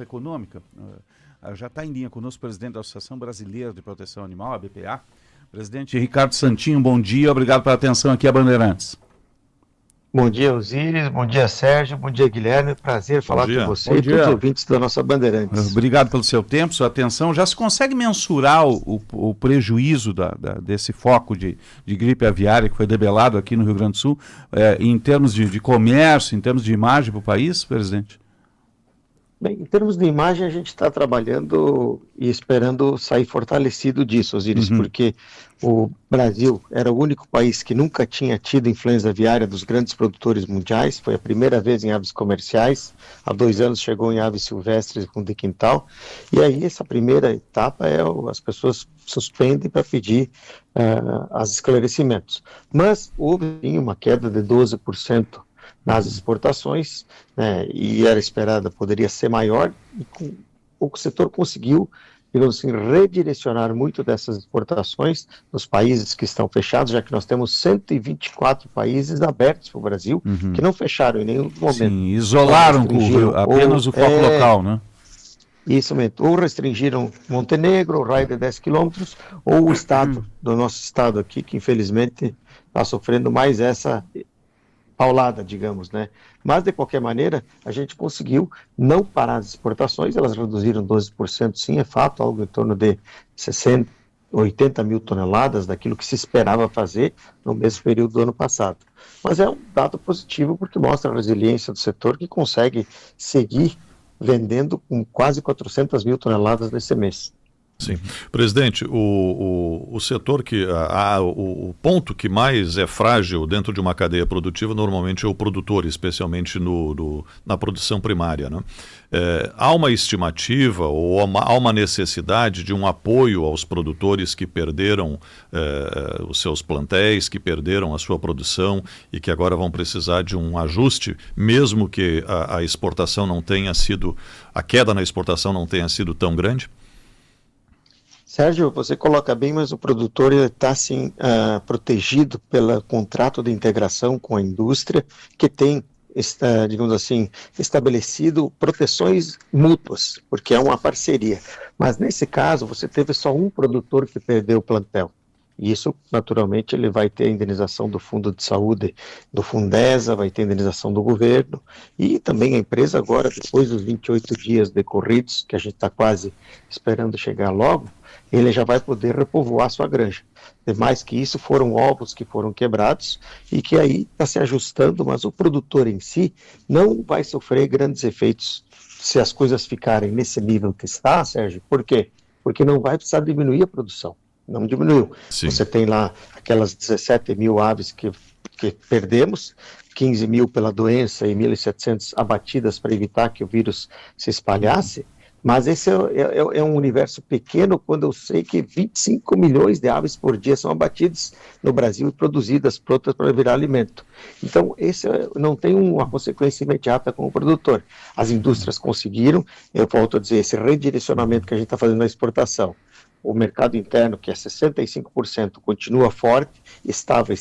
Econômica. Já está em linha conosco o presidente da Associação Brasileira de Proteção Animal, a BPA. Presidente Ricardo Santinho, bom dia, obrigado pela atenção aqui a Bandeirantes. Bom dia, Osíris, bom dia, Sérgio, bom dia, Guilherme, prazer falar com você e todos os ouvintes da nossa Bandeirantes. Obrigado pelo seu tempo, sua atenção. Já se consegue mensurar o prejuízo desse foco de gripe aviária que foi debelado aqui no Rio Grande do Sul, em termos de comércio, em termos de imagem para o país, presidente? Bem, em termos de imagem, a gente está trabalhando e esperando sair fortalecido disso, Osíris, porque o Brasil era o único país que nunca tinha tido influenza aviária dos grandes produtores mundiais, foi a primeira vez em aves comerciais, há 2 anos chegou em aves silvestres com de quintal, e aí essa primeira etapa as pessoas suspendem para pedir os esclarecimentos. Mas houve sim uma queda de 12%, nas exportações, né, e era esperada, poderia ser maior, e o setor conseguiu, digamos assim, redirecionar muito dessas exportações nos países que estão fechados, já que nós temos 124 países abertos para o Brasil, que não fecharam em nenhum momento. Sim, isolaram apenas o foco local, né? Isso mesmo, ou restringiram Montenegro, o raio de 10 quilômetros, ou o estado, do nosso estado aqui, que infelizmente está sofrendo mais essa paulada, digamos, né? Mas, de qualquer maneira, a gente conseguiu não parar as exportações, elas reduziram 12%, sim, é fato, algo em torno de 60, 80 mil toneladas daquilo que se esperava fazer no mesmo período do ano passado. Mas é um dado positivo porque mostra a resiliência do setor que consegue seguir vendendo com quase 400 mil toneladas nesse mês. Sim. Presidente, o setor o ponto que mais é frágil dentro de uma cadeia produtiva normalmente é o produtor, especialmente na produção primária, né? Há uma estimativa ou há uma necessidade de um apoio aos produtores que perderam os seus plantéis, que perderam a sua produção e que agora vão precisar de um ajuste, mesmo que a exportação não tenha sido, a queda na exportação não tenha sido tão grande? Sérgio, você coloca bem, mas o produtor está assim, protegido pelo contrato de integração com a indústria, que tem, digamos assim, estabelecido proteções mútuas, porque é uma parceria. Mas nesse caso, você teve só um produtor que perdeu o plantel. E isso, naturalmente, ele vai ter a indenização do Fundo de Saúde, do Fundesa, vai ter a indenização do governo, e também a empresa agora, depois dos 28 dias decorridos, que a gente está quase esperando chegar logo, ele já vai poder repovoar sua granja. Mais que isso, foram ovos que foram quebrados e que aí está se ajustando, mas o produtor em si não vai sofrer grandes efeitos se as coisas ficarem nesse nível que está, Sérgio. Por quê? Porque não vai precisar diminuir a produção. Não diminuiu. Sim. Você tem lá aquelas 17 mil aves que perdemos, 15 mil pela doença e 1.700 abatidas para evitar que o vírus se espalhasse, mas esse é um universo pequeno quando eu sei que 25 milhões de aves por dia são abatidas no Brasil e produzidas prontas para virar alimento. Então, esse não tem uma consequência imediata com o produtor. As indústrias conseguiram, eu volto a dizer, esse redirecionamento que a gente está fazendo na exportação. O mercado interno, que é 65%, continua forte, estável.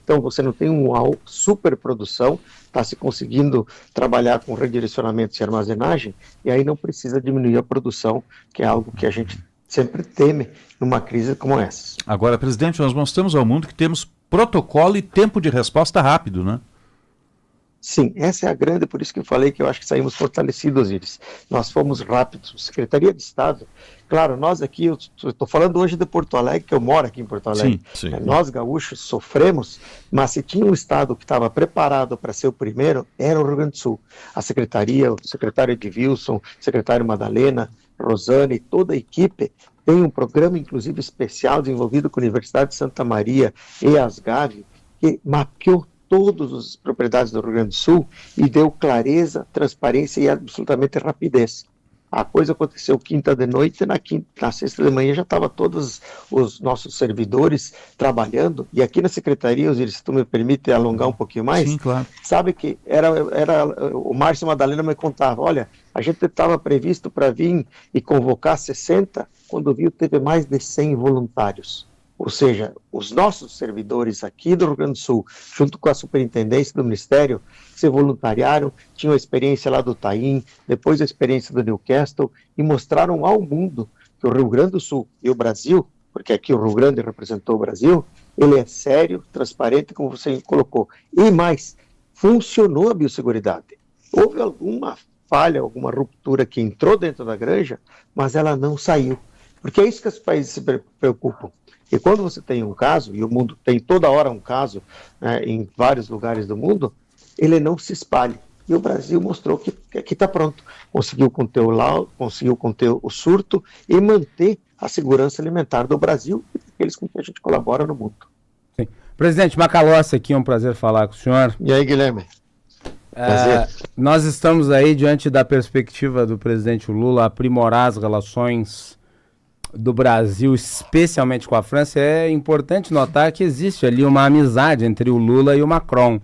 Então, você não tem uma superprodução, está se conseguindo trabalhar com redirecionamento e armazenagem, e aí não precisa diminuir a produção, que é algo que a gente sempre teme numa crise como essa. Agora, presidente, nós mostramos ao mundo que temos protocolo e tempo de resposta rápido, né? Sim, essa é a grande, por isso que eu falei que eu acho que saímos fortalecidos, Osíris. Nós fomos rápidos. Secretaria de Estado, claro, nós aqui, eu estou falando hoje de Porto Alegre, que eu moro aqui em Porto Alegre. Sim. Nós, gaúchos, sofremos, mas se tinha um Estado que estava preparado para ser o primeiro, era o Rio Grande do Sul. A Secretaria, o secretário Edilson, o secretário Madalena, Rosane, toda a equipe, tem um programa, inclusive, especial desenvolvido com a Universidade de Santa Maria e a Asgave, que mapeou todas as propriedades do Rio Grande do Sul e deu clareza, transparência e absolutamente rapidez. A coisa aconteceu quinta de noite, na sexta de manhã já estavam todos os nossos servidores trabalhando, e aqui na secretaria, se tu me permite alongar um pouquinho mais, sim, claro. Sabe que o Márcio Madalena me contava, olha, a gente estava previsto para vir e convocar 60, quando viu teve mais de 100 voluntários. Ou seja, os nossos servidores aqui do Rio Grande do Sul, junto com a superintendência do Ministério, se voluntariaram, tinham a experiência lá do Taim, depois a experiência do Newcastle, e mostraram ao mundo que o Rio Grande do Sul e o Brasil, porque aqui o Rio Grande representou o Brasil, ele é sério, transparente, como você colocou. E mais, funcionou a biosseguridade. Houve alguma falha, alguma ruptura que entrou dentro da granja, mas ela não saiu. Porque é isso que os países se preocupam. E quando você tem um caso, e o mundo tem toda hora um caso, né, em vários lugares do mundo, ele não se espalha. E o Brasil mostrou que aqui está pronto. Conseguiu conter o laudo, conseguiu conter o surto e manter a segurança alimentar do Brasil e daqueles com que a gente colabora no mundo. Sim. Presidente Macalossi, aqui é um prazer falar com o senhor. E aí, Guilherme? Prazer. Nós estamos aí diante da perspectiva do presidente Lula aprimorar as relações do Brasil, especialmente com a França. É importante notar que existe ali uma amizade entre o Lula e o Macron.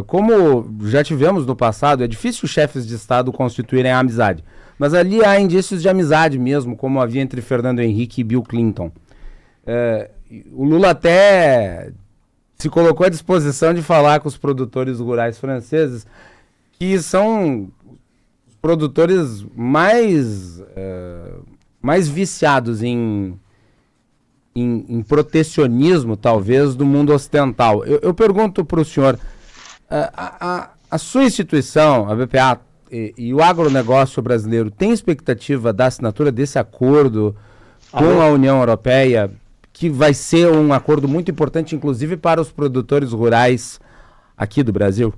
Como já tivemos no passado, é difícil os chefes de Estado constituírem a amizade, mas ali há indícios de amizade mesmo, como havia entre Fernando Henrique e Bill Clinton. O Lula até se colocou à disposição de falar com os produtores rurais franceses, que são os produtores mais viciados em protecionismo, talvez, do mundo ocidental. Eu pergunto para o senhor, a sua instituição, a BPA e o agronegócio brasileiro, tem expectativa da assinatura desse acordo com a União Europeia, que vai ser um acordo muito importante, inclusive para os produtores rurais aqui do Brasil?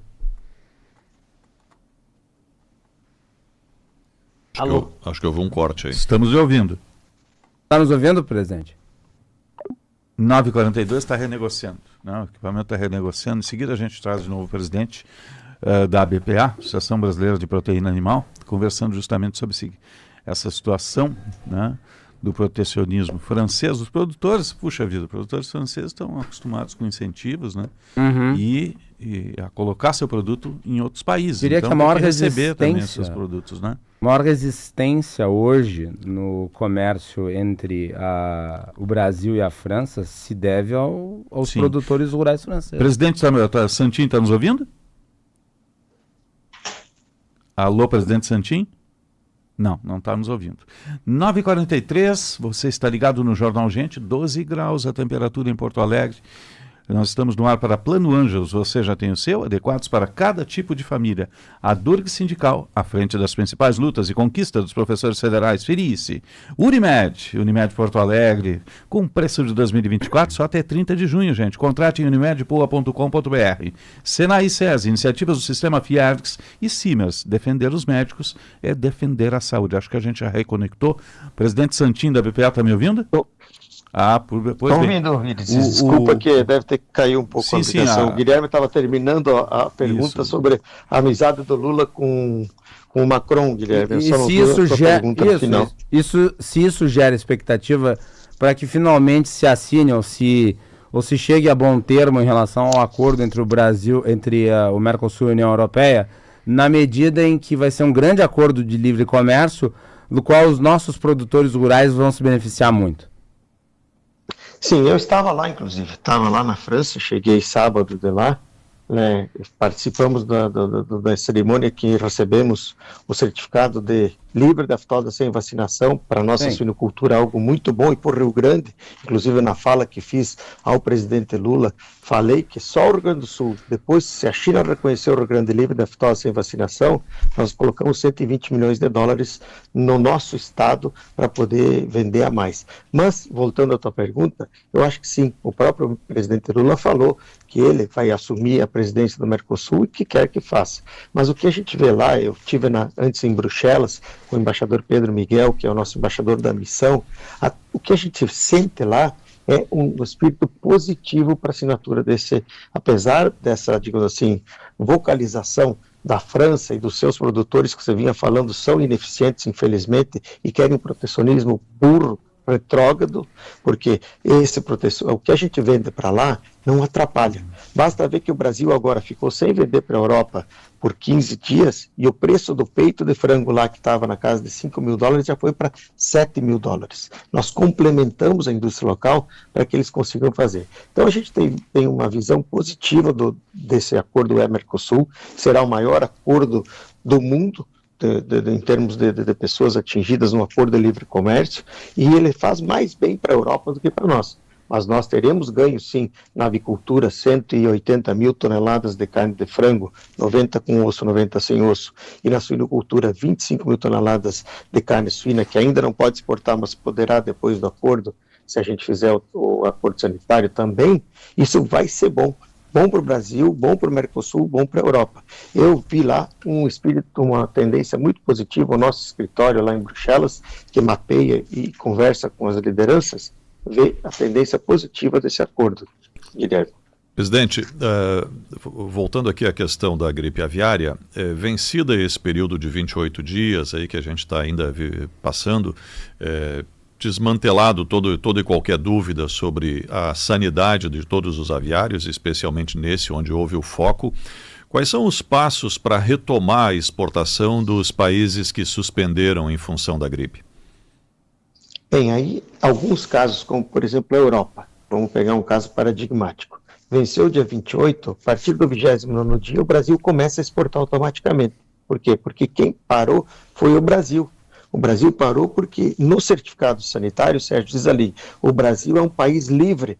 Alô? Acho que houve um corte aí. Estamos lhe ouvindo. Está nos ouvindo, presidente? 9h42 está renegociando. Não, o equipamento está renegociando. Em seguida a gente traz de novo o presidente da ABPA, Associação Brasileira de Proteína Animal, conversando justamente sobre essa situação, né, do protecionismo francês. Os produtores, puxa vida, os produtores franceses estão acostumados com incentivos, né, e a colocar seu produto em outros países. Diria então, que a maior receber também esses produtos, né? Maior resistência hoje no comércio entre o Brasil e a França se deve aos produtores rurais franceses. Presidente Santin, está nos ouvindo? Alô, presidente Santin? Não está nos ouvindo. 9h43, você está ligado no Jornal Gente, 12 graus a temperatura em Porto Alegre. Nós estamos no ar para Plano Ângelos, você já tem o seu, adequados para cada tipo de família. A Durg Sindical, à frente das principais lutas e conquistas dos professores federais. Ferice. Unimed Porto Alegre, com preço de 2024 só até 30 de junho, gente. Contrate em unimedpoa.com.br. Senai SESI, iniciativas do Sistema Fiergs e Simers. Defender os médicos é defender a saúde. Acho que a gente já reconectou. Presidente Santin da BPA, está me ouvindo? Estou ouvindo, desculpa que deve ter caído um pouco a ligação. O Guilherme estava terminando a pergunta sobre a amizade do Lula com o Macron, Guilherme. Se isso gera expectativa para que finalmente se assine ou se chegue a bom termo em relação ao acordo entre o Brasil, entre o Mercosul e a União Europeia, na medida em que vai ser um grande acordo de livre comércio, do qual os nossos produtores rurais vão se beneficiar muito. Sim, eu estava lá, inclusive, estava lá na França, cheguei sábado de lá, né, participamos da cerimônia que recebemos o certificado de livre da aftosa sem vacinação. Para a nossa suinocultura, algo muito bom, e por Rio Grande, inclusive na fala que fiz ao presidente Lula, falei que só o Rio Grande do Sul, depois se a China reconheceu o Rio Grande livre da aftosa sem vacinação, nós colocamos 120 milhões de dólares no nosso estado para poder vender a mais. Mas, voltando à tua pergunta, eu acho que sim, o próprio presidente Lula falou que ele vai assumir a presidência do Mercosul e que quer que faça. Mas o que a gente vê lá, eu estive antes em Bruxelas, com o embaixador Pedro Miguel, que é o nosso embaixador da missão, o que a gente sente lá é um espírito positivo para a assinatura desse, apesar dessa, digamos assim, vocalização da França e dos seus produtores que você vinha falando são ineficientes, infelizmente, e querem um protecionismo burro, retrógrado, porque esse proteção, o que a gente vende para lá não atrapalha. Basta ver que o Brasil agora ficou sem vender para a Europa por 15 dias e o preço do peito de frango lá, que estava na casa de $5.000, já foi para $7.000. Nós complementamos a indústria local para que eles consigam fazer. Então a gente tem uma visão positiva desse acordo Mercosul, que será o maior acordo do mundo, em termos de pessoas atingidas no acordo de livre comércio, e ele faz mais bem para a Europa do que para nós. Mas nós teremos ganho, sim, na avicultura, 180 mil toneladas de carne de frango, 90 com osso, 90 sem osso, e na suinocultura, 25 mil toneladas de carne suína, que ainda não pode exportar, mas poderá depois do acordo, se a gente fizer o acordo sanitário também. Isso vai ser bom. Bom para o Brasil, bom para o Mercosul, bom para a Europa. Eu vi lá uma tendência muito positiva, o nosso escritório lá em Bruxelas, que mapeia e conversa com as lideranças, vê a tendência positiva desse acordo, Guilherme. Presidente, voltando aqui à questão da gripe aviária, vencida esse período de 28 dias aí que a gente está ainda passando, desmantelado toda e qualquer dúvida sobre a sanidade de todos os aviários, especialmente nesse onde houve o foco, quais são os passos para retomar a exportação dos países que suspenderam em função da gripe? Bem, aí alguns casos, como por exemplo a Europa, vamos pegar um caso paradigmático. Venceu o dia 28, a partir do 29º dia, o Brasil começa a exportar automaticamente. Por quê? Porque quem parou foi o Brasil. O Brasil parou porque no certificado sanitário, Sérgio, diz ali, o Brasil é um país livre.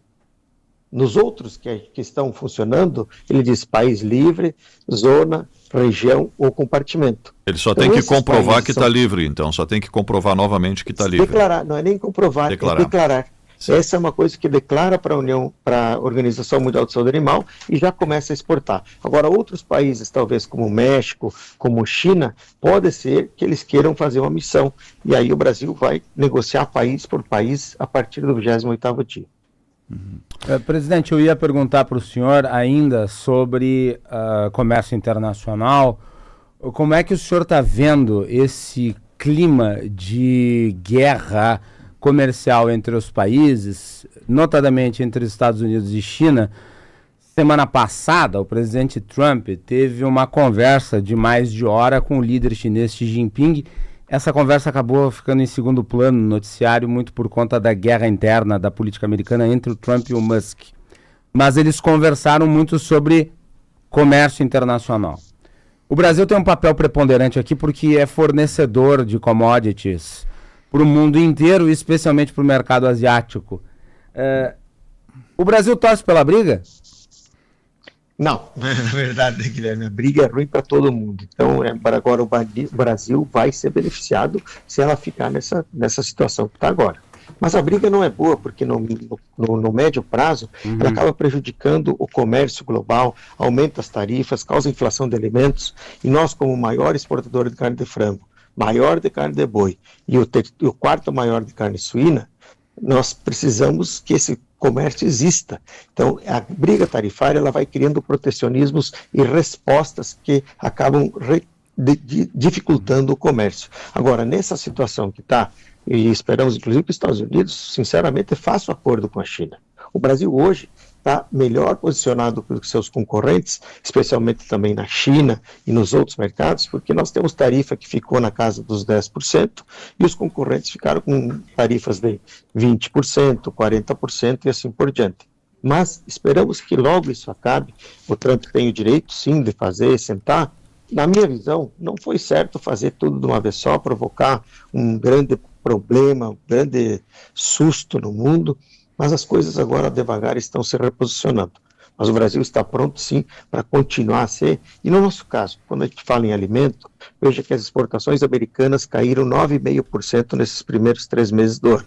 Nos outros que estão funcionando, ele diz país livre, zona, região ou compartimento. Ele só tem que comprovar que está livre, então, só tem que comprovar novamente que está livre. Declarar, não é nem comprovar, é declarar. Sim. Essa é uma coisa que declara para a Organização Mundial de Saúde Animal e já começa a exportar. Agora, outros países, talvez como México, como China, pode ser que eles queiram fazer uma missão. E aí o Brasil vai negociar país por país a partir do 28º dia. Presidente, eu ia perguntar para o senhor ainda sobre comércio internacional. Como é que o senhor está vendo esse clima de guerra comercial entre os países, notadamente entre os Estados Unidos e China? Semana passada, o presidente Trump teve uma conversa de mais de hora com o líder chinês Xi Jinping. Essa conversa acabou ficando em segundo plano no noticiário, muito por conta da guerra interna da política americana entre o Trump e o Musk. Mas eles conversaram muito sobre comércio internacional. O Brasil tem um papel preponderante aqui porque é fornecedor de commodities para o mundo inteiro, especialmente para o mercado asiático. O Brasil torce pela briga? Não, na verdade, Guilherme, a briga é ruim para todo mundo. Então, agora o Brasil vai ser beneficiado se ela ficar nessa situação que está agora. Mas a briga não é boa, porque no médio prazo, ela acaba prejudicando o comércio global, aumenta as tarifas, causa inflação de alimentos, e nós, como maior exportador de carne de frango, maior de carne de boi e o quarto maior de carne suína, nós precisamos que esse comércio exista. Então, a briga tarifária ela vai criando protecionismos e respostas que acabam dificultando o comércio. Agora, nessa situação que está, e esperamos inclusive que os Estados Unidos, sinceramente, façam acordo com a China. O Brasil hoje está melhor posicionado que seus concorrentes, especialmente também na China e nos outros mercados, porque nós temos tarifa que ficou na casa dos 10% e os concorrentes ficaram com tarifas de 20%, 40% e assim por diante. Mas esperamos que logo isso acabe. O Trump tem o direito, sim, de fazer, sentar. Na minha visão, não foi certo fazer tudo de uma vez só, provocar um grande problema, um grande susto no mundo, mas as coisas agora devagar estão se reposicionando. Mas o Brasil está pronto sim para continuar a ser, e no nosso caso, quando a gente fala em alimento, veja que as exportações americanas caíram 9,5% nesses primeiros 3 meses do ano.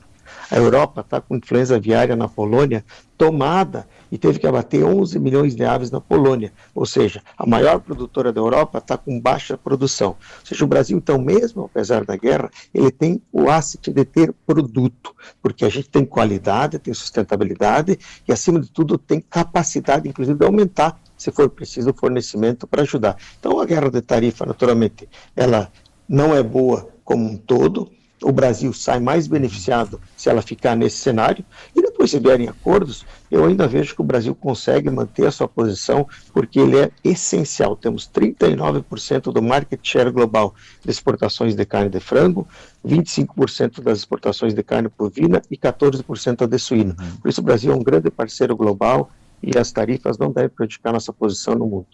A Europa está com influenza aviária na Polônia tomada e teve que abater 11 milhões de aves na Polônia. Ou seja, a maior produtora da Europa está com baixa produção. Ou seja, o Brasil, então, mesmo apesar da guerra, ele tem o asset de ter produto, porque a gente tem qualidade, tem sustentabilidade e, acima de tudo, tem capacidade, inclusive, de aumentar, se for preciso, o fornecimento para ajudar. Então, a guerra de tarifa, naturalmente, ela não é boa como um todo, o Brasil sai mais beneficiado se ela ficar nesse cenário, e depois se vierem acordos, eu ainda vejo que o Brasil consegue manter a sua posição, porque ele é essencial. Temos 39% do market share global de exportações de carne de frango, 25% das exportações de carne bovina e 14% de suíno. Por isso o Brasil é um grande parceiro global e as tarifas não devem prejudicar nossa posição no mundo.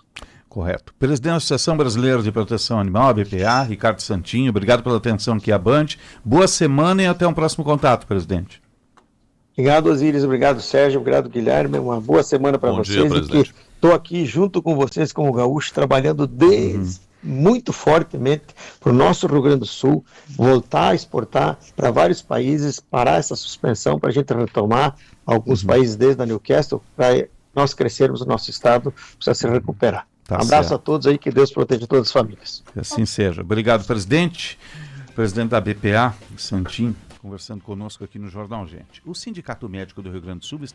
Correto. Presidente da Associação Brasileira de Proteção Animal, a BPA, Ricardo Santinho, obrigado pela atenção aqui à Band. Boa semana e até um próximo contato, presidente. Obrigado, Osíris, obrigado, Sérgio, obrigado, Guilherme, uma boa semana para vocês. Bom dia, presidente. Estou aqui junto com vocês, como gaúcho, trabalhando muito fortemente para o nosso Rio Grande do Sul, voltar a exportar para vários países, parar essa suspensão para a gente retomar alguns países desde a Newcastle, para nós crescermos, o nosso estado precisa se recuperar. Tá Um abraço certo. a todos aí, que Deus proteja todas as famílias. Que assim seja. Obrigado, presidente. Presidente da BPA, Santinho, conversando conosco aqui no Jornal Gente. O Sindicato Médico do Rio Grande do Sul está